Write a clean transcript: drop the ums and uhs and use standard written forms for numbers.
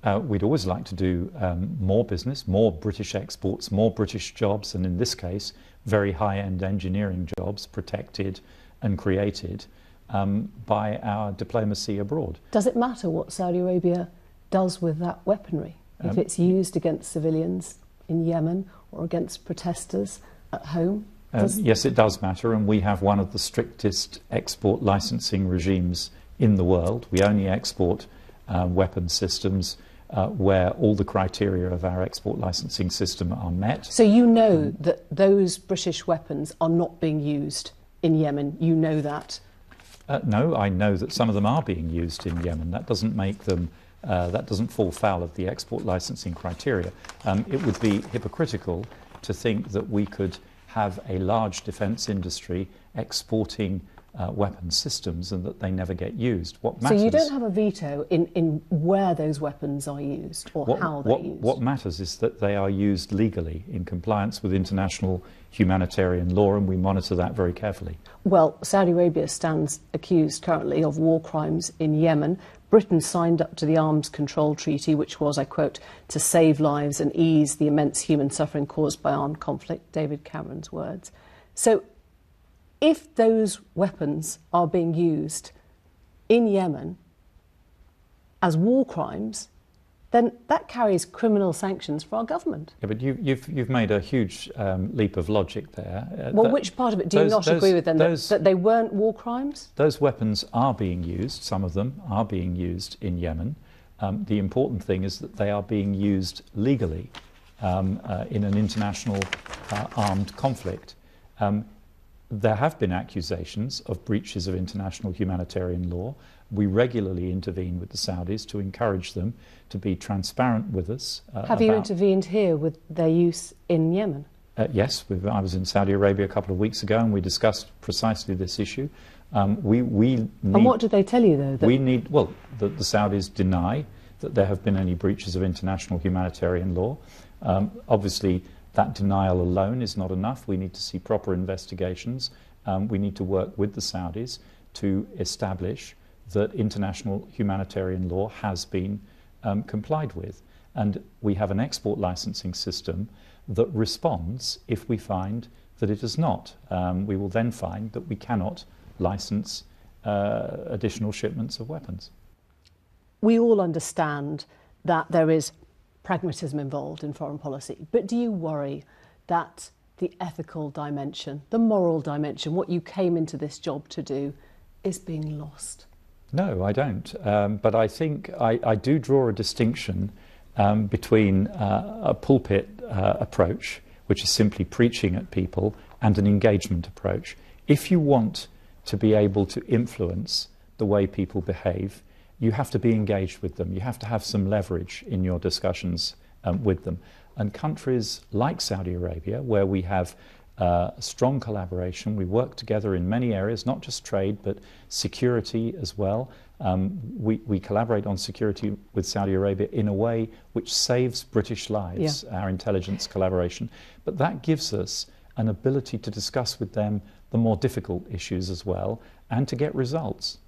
We'd always like to do more business, more British exports, more British jobs, and in this case, very high-end engineering jobs protected and created by our diplomacy abroad. Does it matter what Saudi Arabia does with that weaponry? If it's used against civilians in Yemen or against protesters at home? Yes, it does matter, and we have one of the strictest export licensing regimes in the world. We only export weapon systems where all the criteria of our export licensing system are met. So you know that those British weapons are not being used in Yemen? You know that? No, I know that some of them are being used in Yemen. That doesn't make them, that doesn't fall foul of the export licensing criteria. It would be hypocritical to think that we could have a large defence industry exporting weapon systems and that they never get used. What matters, so you don't have a veto in where those weapons are used or how they're used? What matters is that they are used legally in compliance with international humanitarian law, and we monitor that very carefully. Well, Saudi Arabia stands accused currently of war crimes in Yemen. Britain signed up to the Arms Control Treaty, which was, I quote, to save lives and ease the immense human suffering caused by armed conflict, David Cameron's words. So if those weapons are being used in Yemen as war crimes, then that carries criminal sanctions for our government. Yeah, but you've made a huge leap of logic there. Well, which part of it do you not agree with then? That they weren't war crimes? Those weapons are being used, some of them are being used in Yemen. The important thing is that they are being used legally in an international armed conflict. There have been accusations of breaches of international humanitarian law. We regularly intervene with the Saudis to encourage them to be transparent with us. Have you intervened here with their use in Yemen? Yes, I was in Saudi Arabia a couple of weeks ago and we discussed precisely this issue. And what did they tell you, though? The Saudis deny that there have been any breaches of international humanitarian law. Obviously, that denial alone is not enough. We need to see proper investigations. We need to work with the Saudis to establish that international humanitarian law has been complied with. And we have an export licensing system that responds if we find that it is not. We will then find that we cannot license additional shipments of weapons. We all understand that there is pragmatism involved in foreign policy, but do you worry that the ethical dimension, the moral dimension, what you came into this job to do, is being lost? No, I don't. But I think I do draw a distinction between a pulpit approach, which is simply preaching at people, and an engagement approach. If you want to be able to influence the way people behave, you have to be engaged with them. You have to have some leverage in your discussions with them. And countries like Saudi Arabia, where we have strong collaboration, we work together in many areas, not just trade, but security as well. We collaborate on security with Saudi Arabia in a way which saves British lives, our intelligence collaboration. But that gives us an ability to discuss with them the more difficult issues as well, and to get results.